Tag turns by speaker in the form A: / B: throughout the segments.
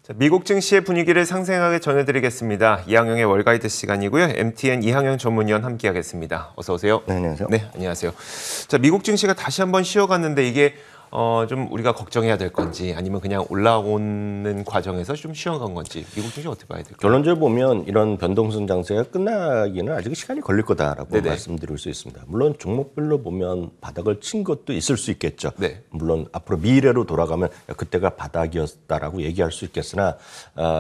A: 자, 미국 증시의 분위기를 상생하게 전해드리겠습니다. 이항영의 월가이드 시간이고요. MTN 이항영 전문위원 함께하겠습니다. 어서 오세요.
B: 네, 안녕하세요.
A: 네, 안녕하세요. 자, 미국 증시가 다시 한번 쉬어갔는데 이게 좀 우리가 걱정해야 될 건지 아니면 그냥 올라오는 과정에서 좀 쉬어간 건지 미국 증시 어떻게 봐야 될까요?
B: 결론적으로 보면 이런 변동성 장세가 끝나기는 아직 시간이 걸릴 거다라고
A: 네네.
B: 말씀드릴 수 있습니다. 물론 종목별로 보면 바닥을 친 것도 있을 수 있겠죠.
A: 네.
B: 물론 앞으로 미래로 돌아가면 그때가 바닥이었다라고 얘기할 수 있겠으나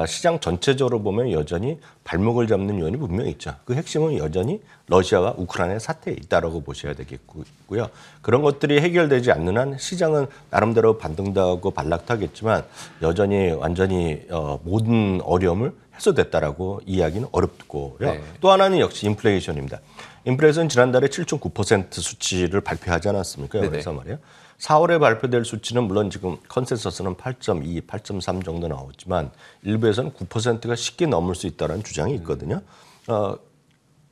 B: 시장 전체적으로 보면 여전히 발목을 잡는 요인이 분명히 있죠. 그 핵심은 여전히 러시아와 우크라이나의 사태에 있다라고 보셔야 되겠고요. 그런 것들이 해결되지 않는 한 시장은 나름대로 반등하고 반락하겠지만 여전히 완전히 모든 어려움을 해소됐다라고 이야기는 어렵고요.
A: 네.
B: 또 하나는 역시 인플레이션입니다. 인플레이션 지난달에 7.9% 수치를 발표하지 않았습니까?
A: 네네.
B: 그래서 말이에요. 4월에 발표될 수치는 물론 지금 컨센서스는 8.2, 8.3 정도 나왔지만 일부에서는 9%가 쉽게 넘을 수 있다는 주장이 있거든요.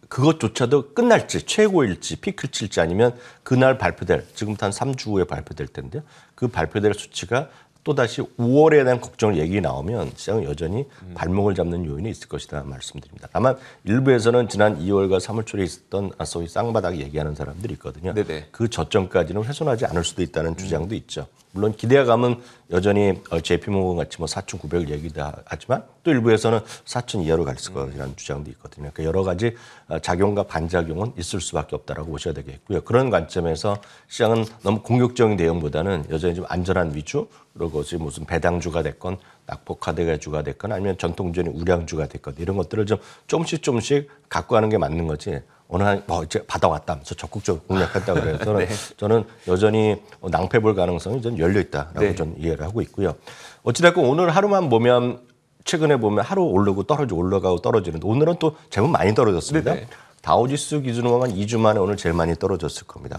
B: 그것조차도 끝날지 최고일지 피크칠지 아니면 그날 발표될 지금부터 한 3주 후에 발표될 텐데요. 그 발표될 수치가 또다시 5월에 대한 걱정을 얘기 나오면 시장은 여전히 발목을 잡는 요인이 있을 것이다 말씀드립니다. 다만 일부에서는 지난 2월과 3월 초에 있었던 소위 쌍바닥 얘기하는 사람들이 있거든요.
A: 네네.
B: 그 저점까지는 훼손하지 않을 수도 있다는 주장도 있죠. 물론 기대감은 여전히 JP모건 같이 뭐 4,900을 얘기도 하지만 또 일부에서는 4,000 이하로 갈 거라는 주장도 있거든요. 그러니까 여러 가지 작용과 반작용은 있을 수밖에 없다라고 보셔야 되겠고요. 그런 관점에서 시장은 너무 공격적인 대응보다는 여전히 좀 안전한 위주, 그리고 무슨 배당주가 됐건 낙폭카드주가 됐건 아니면 전통적인 우량주가 됐건 이런 것들을 좀 조금씩 갖고 가는 게 맞는 거지. 어느 한 이제 받아왔다면서 적극적으로 공략했다 그래서
A: 네.
B: 저는 여전히 낭패 볼 가능성이 좀 열려 있다라고
A: 네.
B: 저는 이해를 하고 있고요. 어찌됐건 오늘 하루만 보면 최근에 보면 하루 오르고 떨어지고 올라가고 떨어지는데 오늘은 또 제법 많이 떨어졌습니다.
A: 네네.
B: 다우지수 기준으로 보면 2주 만에 오늘 제일 많이 떨어졌을 겁니다.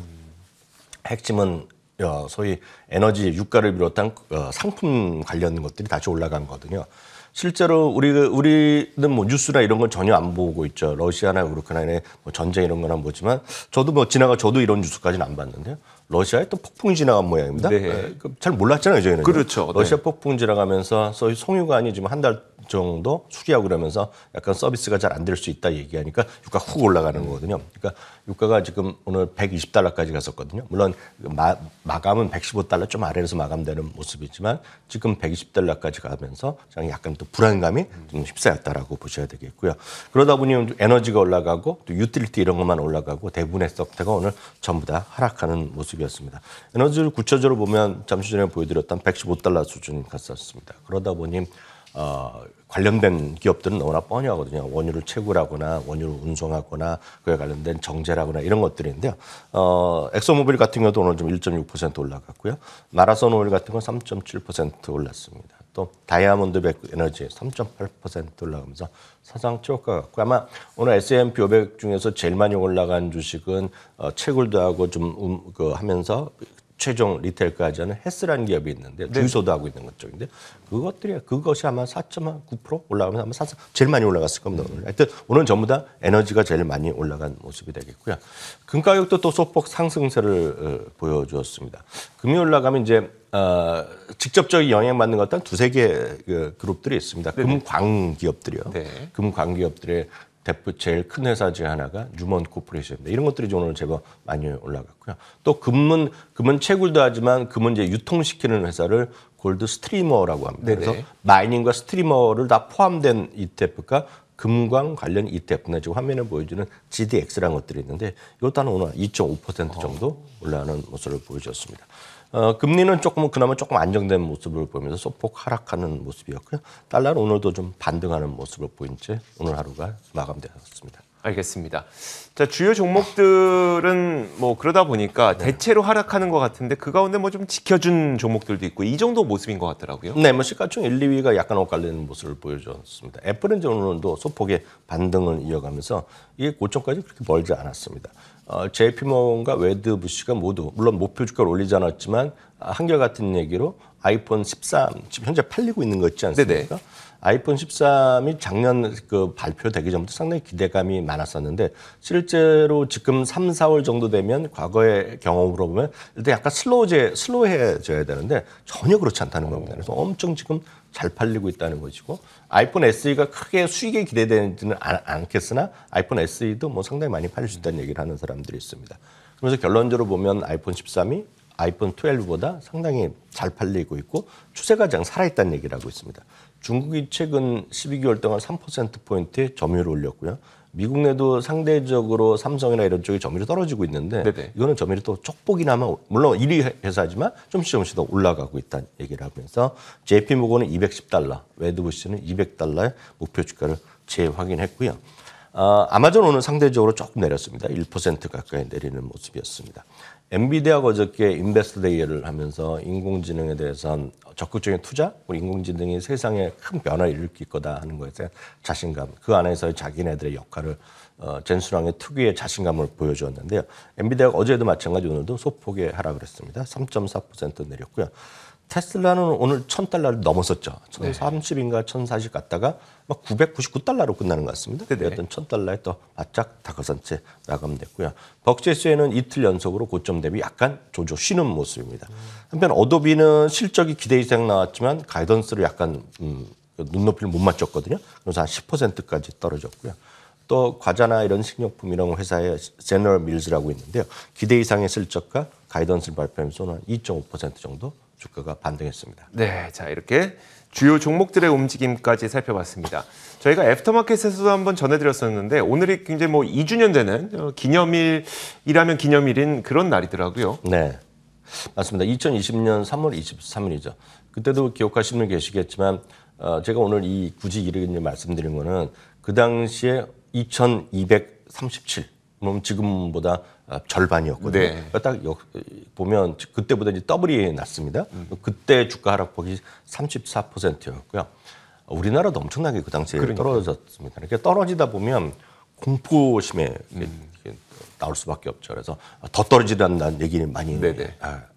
B: 핵심은 소위 에너지 유가를 비롯한 상품 관련 것들이 다시 올라간 거거든요. 실제로 우리는 뭐 뉴스나 이런 건 전혀 안 보고 있죠. 러시아나 우크라이나의 뭐 전쟁 이런 거나 보지만 저도 이런 뉴스까지는 안 봤는데요. 러시아에 또 폭풍이 지나간 모양입니다.
A: 네.
B: 잘 몰랐잖아요, 저희는.
A: 그렇죠.
B: 러시아
A: 네.
B: 폭풍 지나가면서 소위 송유관이 지금 한 달 정도 수리하고 그러면서 약간 서비스가 잘 안 될 수 있다 얘기하니까 유가 훅 올라가는 거거든요. 그러니까 유가가 지금 오늘 120달러까지 갔었거든요. 물론 마감은 115달러 좀 아래에서 마감되는 모습이지만 지금 120달러까지 가면서 약간 또 불안감이 좀 휩싸였다라고 보셔야 되겠고요. 그러다 보니 에너지가 올라가고 또 유틸리티 이런 것만 올라가고 대부분의 섹터가 오늘 전부 다 하락하는 모습이었습니다. 에너지를 구체적으로 보면 잠시 전에 보여드렸던 115달러 수준이 갔었습니다. 그러다 보니 관련된 기업들은 너무나 뻔히하거든요. 원유를 채굴하거나 원유를 운송하거나 그에 관련된 정제라거나 이런 것들인데요. 엑소모빌 같은 경우도 오늘 좀 1.6% 올라갔고요. 마라손 오일 같은 건 3.7% 올랐습니다. 또 다이아몬드 에너지 3.8% 올라가면서 사상 최고가 같고 아마 오늘 S&P 500 중에서 제일 많이 올라간 주식은 채굴도 하고 좀 하면서 최종 리테일까지 하는 헬스라는 기업이 있는데 주유소도 하고 있는 것 쪽인데 그것이 아마 4.9% 올라가면서 아마 사상 제일 많이 올라갔을 겁니다. 오늘. 하여튼 오늘 전부 다 에너지가 제일 많이 올라간 모습이 되겠고요. 금 가격도 또 소폭 상승세를 보여주었습니다. 금이 올라가면 이제 직접적인 영향받는 것 같은 두세 개 그룹들이 있습니다. 금광 기업들이요.
A: 네.
B: 금광 기업들의 제일 큰 회사 중에 하나가 뉴먼 코퍼레이션입니다. 이런 것들이 오늘 제법 많이 올라갔고요. 또 금은 채굴도 하지만 금은 이제 유통시키는 회사를 골드 스트리머라고 합니다.
A: 네네.
B: 그래서 마이닝과 스트리머를 다 포함된 ETF가 금광 관련 ETF, 지금 화면에 보여주는 GDX라는 것들이 있는데 이것도 한 오늘 2.5% 정도 올라가는 모습을 보여줬습니다. 금리는 그나마 조금 안정된 모습을 보이면서 소폭 하락하는 모습이었고요. 달러는 오늘도 좀 반등하는 모습을 보인 채 오늘 하루가 마감되었습니다.
A: 알겠습니다. 자, 주요 종목들은 뭐 그러다 보니까 대체로 하락하는 것 같은데 그 가운데 뭐 좀 지켜준 종목들도 있고 이 정도 모습인 것 같더라고요.
B: 네, 뭐 시가총 1, 2위가 약간 엇갈리는 모습을 보여줬습니다. 애플은 오늘도 소폭의 반등을 이어가면서 이게 고점까지 그렇게 멀지 않았습니다. JP모건과 웨드부시가 모두 물론 목표 주가를 올리지 않았지만 한결같은 얘기로 아이폰 13 지금 현재 팔리고 있는 거 있지 않습니까?
A: 네네.
B: 아이폰 13이 작년 발표되기 전부터 상당히 기대감이 많았었는데 실제로 지금 3, 4월 정도 되면 과거의 경험으로 보면 일단 약간 슬로우해져야 되는데 전혀 그렇지 않다는 겁니다. 그래서 엄청 지금 잘 팔리고 있다는 것이고 아이폰 SE가 크게 수익에 기대되지는 않겠으나 아이폰 SE도 뭐 상당히 많이 팔릴 수 있다는 얘기를 하는 사람들이 있습니다. 그래서 결론적으로 보면 아이폰 13이 아이폰 12보다 상당히 잘 팔리고 있고 추세가 가장 살아있다는 얘기를 하고 있습니다. 중국이 최근 12개월 동안 3%포인트의 점유율을 올렸고요. 미국 내도 상대적으로 삼성이나 이런 쪽이 점유율이 떨어지고 있는데
A: 네네.
B: 이거는 점유율이 또 쪽폭이나마 물론 1위 회사지만 조금씩 더 올라가고 있다는 얘기를 하면서 JP모건은 $210, 웨드부시는 $200의 목표 주가를 재확인했고요. 아마존 오늘 상대적으로 조금 내렸습니다. 1% 가까이 내리는 모습이었습니다. 엔비디아가 어저께 인베스터 데이를 하면서 인공지능에 대해서 적극적인 투자, 그리고 인공지능이 세상에 큰 변화를 일으킬 거다 하는 것에 대한 자신감, 그 안에서의 자기네들의 역할을 젠수랑의 특유의 자신감을 보여주었는데요. 엔비디아가 어제도 마찬가지 오늘도 소폭의 하락을 했습니다. 3.4% 내렸고요. 테슬라는 오늘 $1,000를 넘었었죠. 1,030인가 1,040 갔다가 막 $999로 끝나는 것 같습니다. 어떤 $1,000에 또 바짝 다가선 채 마감됐고요. 벅지에스에는 이틀 연속으로 고점 대비 약간 조조 쉬는 모습입니다. 한편 어도비는 실적이 기대 이상 나왔지만 가이던스를 약간 눈높이를 못 맞췄거든요. 그래서 한 10%까지 떨어졌고요. 또 과자나 이런 식료품 이런 회사에 제너럴 밀즈라고 있는데요. 기대 이상의 실적과 가이던스를 발표하면서 한 2.5% 정도 주가가 반등했습니다.
A: 네, 자 이렇게 주요 종목들의 움직임까지 살펴봤습니다. 저희가 애프터마켓에서도 한번 전해드렸었는데 오늘이 굉장히 뭐 2주년 되는 기념일이라면 기념일인 그런 날이더라고요.
B: 네, 맞습니다. 2020년 3월 23일이죠. 그때도 기억하시는 분 계시겠지만 제가 오늘 굳이 이렇게 말씀드린 거는 그 당시에 2237, 그럼 지금보다 절반이었거든요.
A: 네.
B: 그러니까 딱 보면 그때보다 이제 더블이 났습니다. 그때 주가 하락폭이 34%였고요. 우리나라도 엄청나게 그 당시에 떨어졌습니다. 이렇게 떨어지다 보면 공포심에 나올 수밖에 없죠. 그래서 더 떨어지란다는 얘기는 많이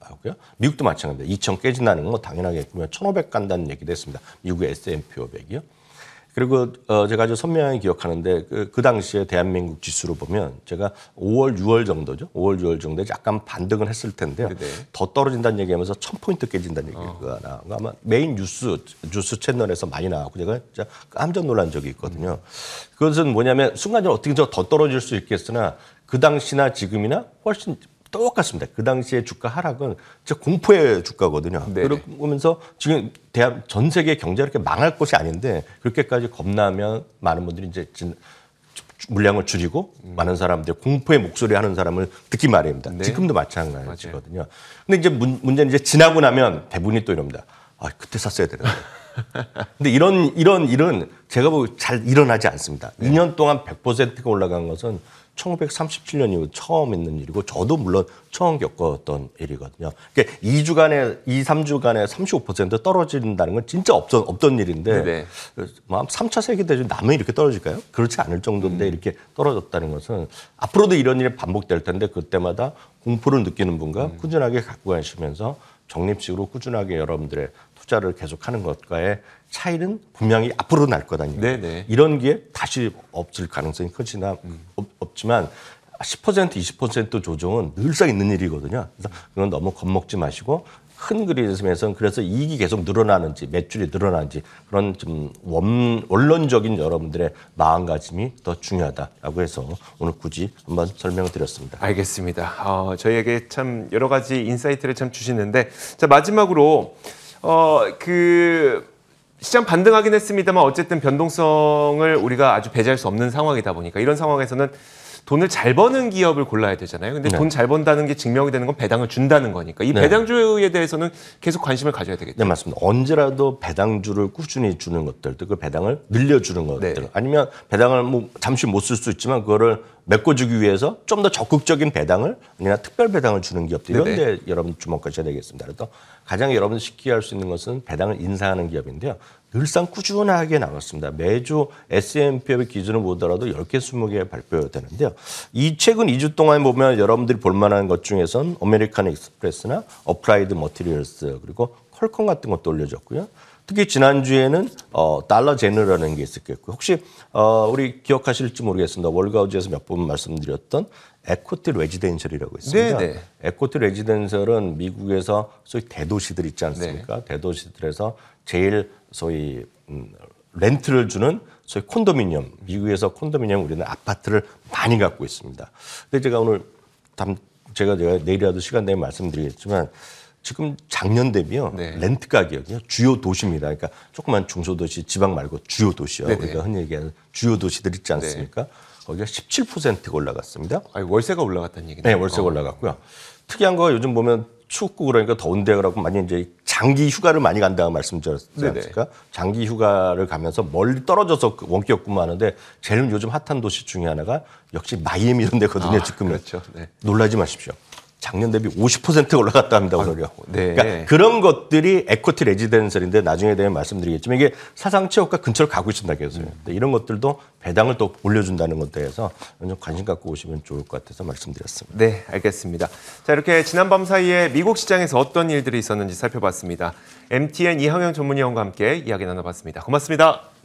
B: 하고요. 미국도 마찬가지입니다. 2,000 깨진다는 건 뭐 당연하겠고요. 1,500 간다는 얘기도 했습니다. 미국의 S&P 500이요. 그리고 제가 아주 선명하게 기억하는데 그 당시에 대한민국 지수로 보면 제가 5월, 6월 정도죠. 5월, 6월 정도에 약간 반등을 했을 텐데요. 더 떨어진다는 얘기하면서 1,000포인트 깨진다는 얘기가 나온 거 아마 메인 뉴스 채널에서 많이 나왔고 제가 진짜 깜짝 놀란 적이 있거든요. 그것은 뭐냐면 순간적으로 어떻게 더 떨어질 수 있겠으나 그 당시나 지금이나 훨씬 똑같습니다. 그 당시에 주가 하락은 진짜 공포의 주가거든요. 그러면서 지금 전 세계 경제가 이렇게 망할 것이 아닌데 그렇게까지 겁나면 많은 분들이 이제 물량을 줄이고 많은 사람들 공포의 목소리 하는 사람을 듣기 마련입니다. 지금도 마찬가지거든요. 근데 이제 문제는 이제 지나고 나면 대부분이 또 이럽니다. 아, 그때 샀어야 되는데. 근데 이런 일은 제가 보기 잘 일어나지 않습니다. 2년 동안 100%가 올라간 것은 1937년 이후 처음 있는 일이고 저도 물론 처음 겪었던 일이거든요. 그러니까 3주간에 35% 떨어진다는 건 진짜 없던 일인데 뭐 3차 세계대전 나면 이렇게 떨어질까요? 그렇지 않을 정도인데 이렇게 떨어졌다는 것은 앞으로도 이런 일이 반복될 텐데 그때마다 공포를 느끼는 분과 꾸준하게 갖고 가시면서 적립식으로 꾸준하게 여러분들의 투자를 계속하는 것과의 차이는 분명히 앞으로 날 거다니. 이런 게 다시 없을 가능성이 크지나 없지만 10% 20% 조정은 늘상 있는 일이거든요. 그래서 그건 너무 겁먹지 마시고 큰 그림에서는 그래서 이익이 계속 늘어나는지 매출이 늘어나는지 그런 좀 원론적인 여러분들의 마음가짐이 더 중요하다라고 해서 오늘 굳이 한번 설명을 드렸습니다.
A: 알겠습니다. 저희에게 참 여러 가지 인사이트를 참 주시는데 자 마지막으로 시장 반등하긴 했습니다만 어쨌든 변동성을 우리가 아주 배제할 수 없는 상황이다 보니까 이런 상황에서는 돈을 잘 버는 기업을 골라야 되잖아요. 근데 돈 잘 번다는 게 증명이 되는 건 배당을 준다는 거니까 이 배당주에 대해서는 계속 관심을 가져야 되겠죠.
B: 네, 맞습니다. 언제라도 배당주를 꾸준히 주는 것들, 그 배당을 늘려주는 것들, 아니면 배당을 뭐 잠시 못 쓸 수 있지만 그거를 메꿔주기 위해서 좀 더 적극적인 배당을 아니나 특별 배당을 주는 기업들 이런 데 여러분 주목하셔야 되겠습니다. 그래서 가장 여러분 쉽게 할 수 있는 것은 배당을 인상하는 기업인데요. 늘상 꾸준하게 나왔습니다. 매주 S&P의 기준을 보더라도 10개, 20개 발표되는데요. 이 최근 2주 동안 보면 여러분들이 볼만한 것 중에선 아메리칸 익스프레스나 어플라이드 머티리얼스 그리고 퀄컴 같은 것도 올려졌고요. 특히 지난주에는 달러 제너라는 게 있었겠고 혹시 우리 기억하실지 모르겠습니다. 월가우즈에서 몇 번 말씀드렸던 에코티 레지덴셜이라고 있습니다.
A: 네, 네.
B: 에코티 레지덴셜은 미국에서 소위 대도시들 있지 않습니까? 대도시들에서 제일 소위 렌트를 주는 소위 콘도미니엄. 미국에서 콘도미니엄 우리는 아파트를 많이 갖고 있습니다. 근데 제가 오늘 제가 내일이라도 시간 되면 말씀드리겠지만 지금 작년 대비요
A: 네.
B: 렌트 가격이요 주요 도시입니다. 그러니까 조그만 중소도시 지방 말고 주요 도시요.
A: 네네.
B: 우리가 흔히 얘기하는 주요 도시들 있지 않습니까? 거기가 17%가 올라갔습니다.
A: 아니, 월세가 올라갔다는 얘기네요.
B: 네, 월세가 올라갔고요. 특이한 거 요즘 보면 춥고 그러니까 더운데 그러고 많이 이제 장기 휴가를 많이 간다고 말씀드렸지
A: 네네.
B: 않습니까? 장기 휴가를 가면서 멀리 떨어져서 원격 근무하는데 제일 요즘 핫한 도시 중에 하나가 역시 마이애미 이런 데거든요. 지금
A: 그렇죠. 네.
B: 놀라지 마십시오. 작년 대비 50%가 올라갔다 합니다, 오늘요.
A: 네.
B: 그러니까 그런 것들이 에코티 레지덴셜인데 나중에 대해 말씀드리겠지만 이게 사상 최고가 근처로 가고 있습니다, 계속. 이런 것들도 배당을 또 올려준다는 것에 대해서 좀 관심 갖고 오시면 좋을 것 같아서 말씀드렸습니다.
A: 네, 알겠습니다. 자, 이렇게 지난 밤 사이에 미국 시장에서 어떤 일들이 있었는지 살펴봤습니다. MTN 이항영 전문위원과 함께 이야기 나눠봤습니다. 고맙습니다.